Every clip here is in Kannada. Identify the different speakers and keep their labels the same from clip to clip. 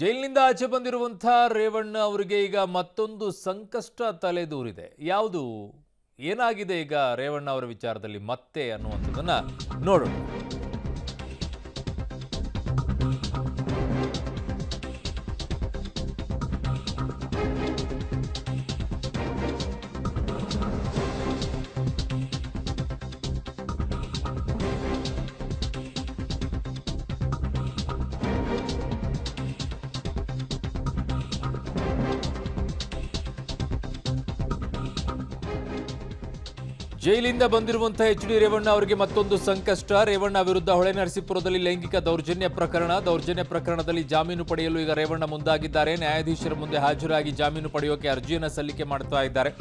Speaker 1: ಜೈಲಿನಿಂದ ಆಚೆ ಬಂದಿರುವಂಥ ರೇವಣ್ಣ ಅವರಿಗೆ ಈಗ ಮತ್ತೊಂದು ಸಂಕಷ್ಟ ತಲೆದೂರಿದೆ. ಯಾವುದು ಏನಾಗಿದೆ ಈಗ ರೇವಣ್ಣ ಅವರ ವಿಚಾರದಲ್ಲಿ ಮತ್ತೆ ಅನ್ನುವಂಥದ್ದನ್ನ ನೋಡೋಣ. ಜೈಲಿಂದ ಬಂದಿರುವಂಥ ಎಚ್.ಡಿ. ರೇವಣ್ಣ ಅವರಿಗೆ ಮತ್ತೊಂದು ಸಂಕಷ್ಟ. ರೇವಣ್ಣ ವಿರುದ್ಧ ಹೊಳೆನರಸೀಪುರದಲ್ಲಿ ಲೈಂಗಿಕ ದೌರ್ಜನ್ಯ ಪ್ರಕರಣದಲ್ಲಿ ಜಾಮೀನು ಪಡೆಯಲು ಈಗ ರೇವಣ್ಣ ಮುಂದಾಗಿದ್ದಾರೆ. ನ್ಯಾಯಾಧೀಶರ ಮುಂದೆ ಹಾಜರಾಗಿ ಜಾಮೀನು ಪಡೆಯೋಕೆ ಅರ್ಜಿಯನ್ನು ಸಲ್ಲಿಕೆ ಮಾಡ್ತಾ ಇದ್ದಾರೆ.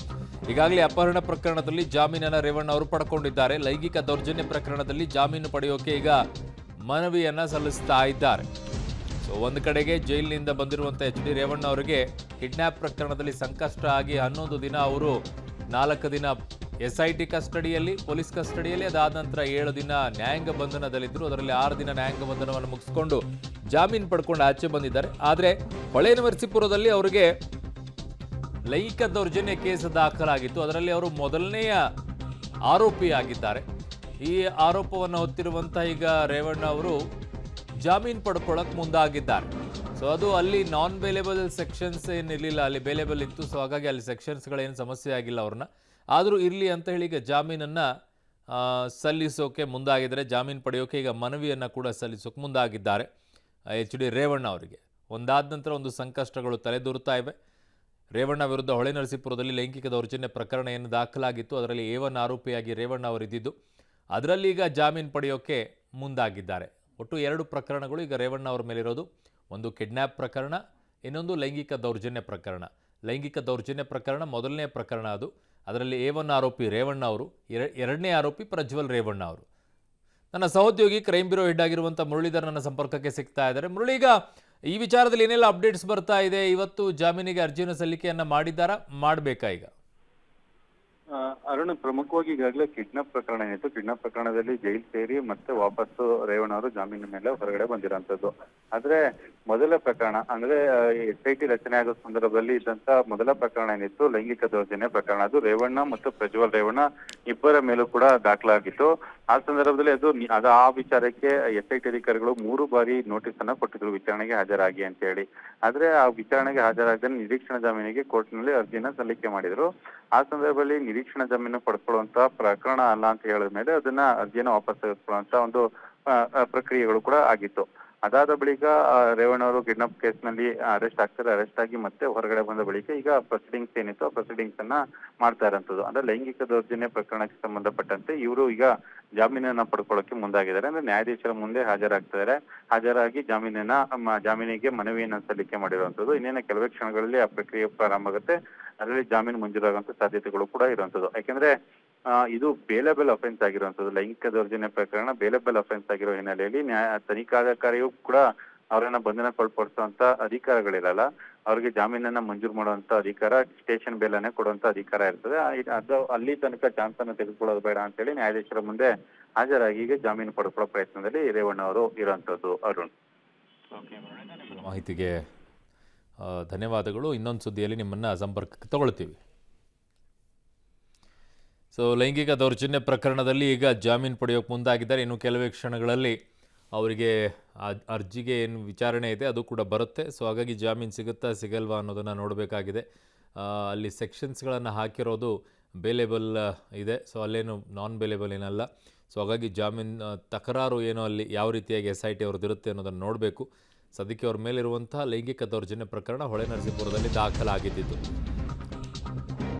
Speaker 1: ಈಗಾಗಲೇ ಅಪಹರಣ ಪ್ರಕರಣದಲ್ಲಿ ಜಾಮೀನನ್ನು ರೇವಣ್ಣ ಅವರು ಪಡ್ಕೊಂಡಿದ್ದಾರೆ. ಲೈಂಗಿಕ ದೌರ್ಜನ್ಯ ಪ್ರಕರಣದಲ್ಲಿ ಜಾಮೀನು ಪಡೆಯೋಕೆ ಈಗ ಮನವಿಯನ್ನ ಸಲ್ಲಿಸ್ತಾ ಇದ್ದಾರೆ. ಸೊ ಒಂದು ಕಡೆಗೆ ಜೈಲಿನಿಂದ ಬಂದಿರುವಂಥ ಎಚ್.ಡಿ. ರೇವಣ್ಣ ಅವರಿಗೆ ಕಿಡ್ನ್ಯಾಪ್ ಪ್ರಕರಣದಲ್ಲಿ ಸಂಕಷ್ಟ ಆಗಿ 11 ದಿನ ಅವರು 4 ದಿನ SIT ಕಸ್ಟಡಿಯಲ್ಲಿ, ಪೊಲೀಸ್ ಕಸ್ಟಡಿಯಲ್ಲಿ, ಅದಾದ ನಂತರ 7 ದಿನ ನ್ಯಾಯಾಂಗ ಬಂಧನದಲ್ಲಿದ್ದರು. ಅದರಲ್ಲಿ 6 ದಿನ ನ್ಯಾಯಾಂಗ ಬಂಧನವನ್ನು ಮುಗಿಸ್ಕೊಂಡು ಜಾಮೀನು ಪಡ್ಕೊಂಡು ಆಚೆ ಬಂದಿದ್ದಾರೆ. ಆದರೆ ಹೊಳೆನರಸೀಪುರದಲ್ಲಿ ಅವರಿಗೆ ಲೈಂಗಿಕ ದೌರ್ಜನ್ಯ ಕೇಸ್ ದಾಖಲಾಗಿತ್ತು. ಅದರಲ್ಲಿ ಅವರು ಮೊದಲನೆಯ ಆರೋಪಿಯಾಗಿದ್ದಾರೆ. ಈ ಆರೋಪವನ್ನು ಹೊತ್ತಿರುವಂಥ ಈಗ ರೇವಣ್ಣ ಅವರು ಜಾಮೀನು ಪಡ್ಕೊಳ್ಳೋಕೆ ಮುಂದಾಗಿದ್ದಾರೆ. ಸೊ ಅದು ಅಲ್ಲಿ ನಾನ್ ಬೇಲೇಬಲ್ ಸೆಕ್ಷನ್ಸ್ ಏನಿರಲಿಲ್ಲ, ಅಲ್ಲಿ ಬೇಲೇಬಲ್ ಇತ್ತು. ಸೊ ಹಾಗಾಗಿ ಅಲ್ಲಿ ಸೆಕ್ಷನ್ಸ್ಗಳೇನು ಸಮಸ್ಯೆ ಆಗಿಲ್ಲ ಅವ್ರನ್ನ. ಆದರೂ ಇರಲಿ ಅಂತ ಹೇಳಿ ಈಗ ಜಾಮೀನನ್ನು ಸಲ್ಲಿಸೋಕೆ ಮುಂದಾಗಿದ್ದಾರೆ. ಜಾಮೀನು ಪಡೆಯೋಕೆ ಈಗ ಮನವಿಯನ್ನು ಕೂಡ ಸಲ್ಲಿಸೋಕೆ ಮುಂದಾಗಿದ್ದಾರೆ ಎಚ್.ಡಿ. ರೇವಣ್ಣ ಅವರಿಗೆ. ಒಂದಾದ ನಂತರ ಒಂದು ಸಂಕಷ್ಟಗಳು ತಲೆದೂರ್ತಾ ಇವೆ. ರೇವಣ್ಣ ವಿರುದ್ಧ ಹೊಳೆನರಸೀಪುರದಲ್ಲಿ ಲೈಂಗಿಕ ದೌರ್ಜನ್ಯ ಪ್ರಕರಣ ಏನು ದಾಖಲಾಗಿತ್ತು, ಅದರಲ್ಲಿ A1 ಆರೋಪಿಯಾಗಿ ರೇವಣ್ಣ ಅವರಿದ್ದಿದ್ದು, ಅದರಲ್ಲಿ ಈಗ ಜಾಮೀನು ಪಡೆಯೋಕೆ ಮುಂದಾಗಿದ್ದಾರೆ. ಒಟ್ಟು 2 ಪ್ರಕರಣಗಳು ಈಗ ರೇವಣ್ಣ ಅವರ ಮೇಲಿರೋದು. ಒಂದು ಕಿಡ್ನ್ಯಾಪ್ ಪ್ರಕರಣ, ಇನ್ನೊಂದು ಲೈಂಗಿಕ ದೌರ್ಜನ್ಯ ಪ್ರಕರಣ. ಲೈಂಗಿಕ ದೌರ್ಜನ್ಯ ಪ್ರಕರಣ ಮೊದಲನೇ ಪ್ರಕರಣ ಅದು. ಅದರಲ್ಲಿ A1 ಆರೋಪಿ ರೇವಣ್ಣ ಅವರು, ಎರಡನೇ ಆರೋಪಿ ಪ್ರಜ್ವಲ್ ರೇವಣ್ಣ ಅವರು. ನನ್ನ ಸಹೋದ್ಯೋಗಿ ಕ್ರೈಮ್ ಬ್ಯೂರೋ ಹೆಡ್ ಆಗಿರುವಂಥ ಮುರಳೀಧರ್ ನನ್ನ ಸಂಪರ್ಕಕ್ಕೆ ಸಿಗ್ತಾ ಇದ್ದಾರೆ. ಮುರಳಿ, ಈಗ ಈ ವಿಚಾರದಲ್ಲಿ ಏನೆಲ್ಲ ಅಪ್ಡೇಟ್ಸ್ ಬರ್ತಾ ಇದೆ? ಇವತ್ತು ಜಾಮೀನಿಗೆ ಅರ್ಜಿಯನ್ನು ಸಲ್ಲಿಕೆಯನ್ನ ಮಾಡಿದ್ದಾರಾ, ಮಾಡಬೇಕಾ ಈಗ?
Speaker 2: ಅರುಣ್, ಪ್ರಮುಖವಾಗಿ ಈಗಾಗಲೇ ಕಿಡ್ನಾಪ್ ಪ್ರಕರಣ ಏನಿತ್ತು, ಕಿಡ್ನಾಪ್ ಪ್ರಕರಣದಲ್ಲಿ ಜೈಲ್ ಸೇರಿ ಮತ್ತೆ ವಾಪಸ್ಸು ರೇವಣ್ಣ ಅವರು ಜಾಮೀನು ಮೇಲೆ ಹೊರಗಡೆ ಬಂದಿರೋಂಥದ್ದು. ಆದ್ರೆ ಮೊದಲ ಪ್ರಕರಣ ಅಂದ್ರೆ SIT ರಚನೆ ಆಗೋ ಸಂದರ್ಭದಲ್ಲಿ ಇದ್ದಂತ ಮೊದಲ ಪ್ರಕರಣ ಏನಿತ್ತು, ಲೈಂಗಿಕ ದೌರ್ಜನ್ಯ ಪ್ರಕರಣ, ಅದು ರೇವಣ್ಣ ಮತ್ತು ಪ್ರಜ್ವಲ್ ರೇವಣ್ಣ ಇಬ್ಬರ ಮೇಲೂ ಕೂಡ ದಾಖಲಾಗಿತ್ತು. ಆ ಸಂದರ್ಭದಲ್ಲಿ ಅದು ಆ ವಿಚಾರಕ್ಕೆ SIT ಅಧಿಕಾರಿಗಳು 3 ಬಾರಿ ನೋಟಿಸ್ ಅನ್ನ ಕೊಟ್ಟಿದ್ರು, ವಿಚಾರಣೆಗೆ ಹಾಜರಾಗಿ ಅಂತ ಹೇಳಿ. ಆದ್ರೆ ಆ ವಿಚಾರಣೆಗೆ ಹಾಜರಾಗದೆ ನಿರೀಕ್ಷಣಾ ಜಾಮೀನಿಗೆ ಕೋರ್ಟ್ನಲ್ಲಿ ಅರ್ಜಿಯನ್ನ ಸಲ್ಲಿಕೆ ಮಾಡಿದ್ರು. ಆ ಸಂದರ್ಭದಲ್ಲಿ ನಿರೀಕ್ಷಣಾ ಜಾಮೀನು ಪಡ್ಕೊಳ್ಳುವಂತ ಪ್ರಕರಣ ಅಲ್ಲ ಅಂತ ಹೇಳಿದ ಮೇಲೆ ಅದನ್ನ ಅರ್ಜಿಯನ್ನು ವಾಪಸ್ ತೆಗೆದುಕೊಳ್ಳುವಂತ ಒಂದು ಪ್ರಕ್ರಿಯೆಗಳು ಕೂಡ ಆಗಿತ್ತು. ಅದಾದ ಬಳಿಕ ರೇವಣ್ಣ ಅವರು ಕಿಡ್ನಾಪ್ ಕೇಸ್ನಲ್ಲಿ ಅರೆಸ್ಟ್ ಆಗ್ತಾರೆ. ಅರೆಸ್ಟ್ ಆಗಿ ಮತ್ತೆ ಹೊರಗಡೆ ಬಂದ ಬಳಿಕ ಈಗ ಪ್ರೊಸೀಡಿಂಗ್ಸ್ ಏನಿತ್ತು ಆ ಪ್ರೊಸೀಡಿಂಗ್ಸ್ ಅನ್ನ ಮಾಡ್ತಾ ಇರೋಂಥದ್ದು. ಅಂದ್ರೆ ಲೈಂಗಿಕ ದೌರ್ಜನ್ಯ ಪ್ರಕರಣಕ್ಕೆ ಸಂಬಂಧಪಟ್ಟಂತೆ ಇವರು ಈಗ ಜಾಮೀನನ್ನ ಪಡ್ಕೊಳ್ಳೋಕೆ ಮುಂದಾಗಿದ್ದಾರೆ. ಅಂದ್ರೆ ನ್ಯಾಯಾಧೀಶರ ಮುಂದೆ ಹಾಜರಾಗ್ತಿದ್ದಾರೆ. ಹಾಜರಾಗಿ ಜಾಮೀನಿಗೆ ಮನವಿಯನ್ನ ಸಲ್ಲಿಕೆ ಮಾಡಿರುವಂತದ್ದು. ಇನ್ನೇನು ಕೆಲವೇ ಕ್ಷಣಗಳಲ್ಲಿ ಆ ಪ್ರಕ್ರಿಯೆ ಪ್ರಾರಂಭ ಆಗುತ್ತೆ. ಅದರಲ್ಲಿ ಜಾಮೀನು ಮಂಜೂರಾಗುವಂತ ಸಾಧ್ಯತೆಗಳು ಕೂಡ ಇರುವಂತದ್ದು. ಯಾಕೆಂದ್ರೆ ಇದು ಬೇಲೆಬಲ್ ಅಫೆನ್ಸ್ ಆಗಿರುವಂತದ್ದು. ಲೈಂಗಿಕ ದೌರ್ಜನ್ಯ ಪ್ರಕರಣ ಬೇಲೆಬಲ್ ಅಫೆನ್ಸ್ ಆಗಿರೋ ಹಿನ್ನೆಲೆಯಲ್ಲಿ ತನಿಖಾಧಿಕಾರಿಯು ಕೂಡ ಅವರನ್ನ ಬಂಧನಕ್ಕೊಳಪಡಿಸುವಂತ ಅಧಿಕಾರಗಳಿರಲ್ಲ. ಅವ್ರಿಗೆ ಜಾಮೀನನ್ನ ಮಂಜೂರು ಮಾಡುವಂತ ಅಧಿಕಾರ, ಸ್ಟೇಷನ್ ಬೇಲನ್ನೇ ಕೊಡುವಂತ ಅಧಿಕಾರ ಇರ್ತದೆ. ಅದು ಅಲ್ಲಿ ತನಕ ಚಾನ್ಸ್ ಅನ್ನು ತೆಗೆದುಕೊಳ್ಳೋದು ಬೇಡ ಅಂತ ಹೇಳಿ ನ್ಯಾಯಾಧೀಶರ ಮುಂದೆ ಹಾಜರಾಗಿ ಈಗ ಜಾಮೀನು ಪಡ್ಕೊಳ್ಳೋ ಪ್ರಯತ್ನದಲ್ಲಿ ರೇವಣ್ಣ ಅವರು ಇರುವಂತದ್ದು. ಅರುಣ್,
Speaker 1: ಮಾಹಿತಿಗೆ ಧನ್ಯವಾದಗಳು. ಇನ್ನೊಂದು ಸುದ್ದಿಯಲ್ಲಿ ನಿಮ್ಮನ್ನು ಸಂಪರ್ಕಕ್ಕೆ ತಗೊಳ್ತೀವಿ. ಸೊ ಲೈಂಗಿಕ ದೌರ್ಜನ್ಯ ಪ್ರಕರಣದಲ್ಲಿ ಈಗ ಜಾಮೀನು ಪಡೆಯೋಕೆ ಮುಂದಾಗಿದ್ದಾರೆ. ಇನ್ನು ಕೆಲವೇ ಕ್ಷಣಗಳಲ್ಲಿ ಅವರಿಗೆ ಅರ್ಜಿಗೆ ಏನು ವಿಚಾರಣೆ ಇದೆ ಅದು ಕೂಡ ಬರುತ್ತೆ. ಸೊ ಹಾಗಾಗಿ ಜಾಮೀನು ಸಿಗುತ್ತಾ ಸಿಗಲ್ವಾ ಅನ್ನೋದನ್ನು ನೋಡಬೇಕಾಗಿದೆ. ಅಲ್ಲಿ ಸೆಕ್ಷನ್ಸ್ಗಳನ್ನು ಹಾಕಿರೋದು ಬೇಲೇಬಲ್ ಇದೆ. ಸೊ ಅಲ್ಲೇನು ನಾನ್ ಬೇಲೇಬಲ್ ಏನಲ್ಲ. ಸೊ ಹಾಗಾಗಿ ಜಾಮೀನು ತಕರಾರು ಏನೋ ಅಲ್ಲಿ ಯಾವ ರೀತಿಯಾಗಿ SIT ಅವ್ರದ್ದು ಇರುತ್ತೆ ಅನ್ನೋದನ್ನು ನೋಡಬೇಕು. ಸದ್ಯಕ್ಕೆ ಅವ್ರ ಮೇಲಿರುವಂಥ ಲೈಂಗಿಕ ದೌರ್ಜನ್ಯ ಪ್ರಕರಣ ಹೊಳೆನರಸೀಪುರದಲ್ಲಿ ದಾಖಲಾಗಿದ್ದು.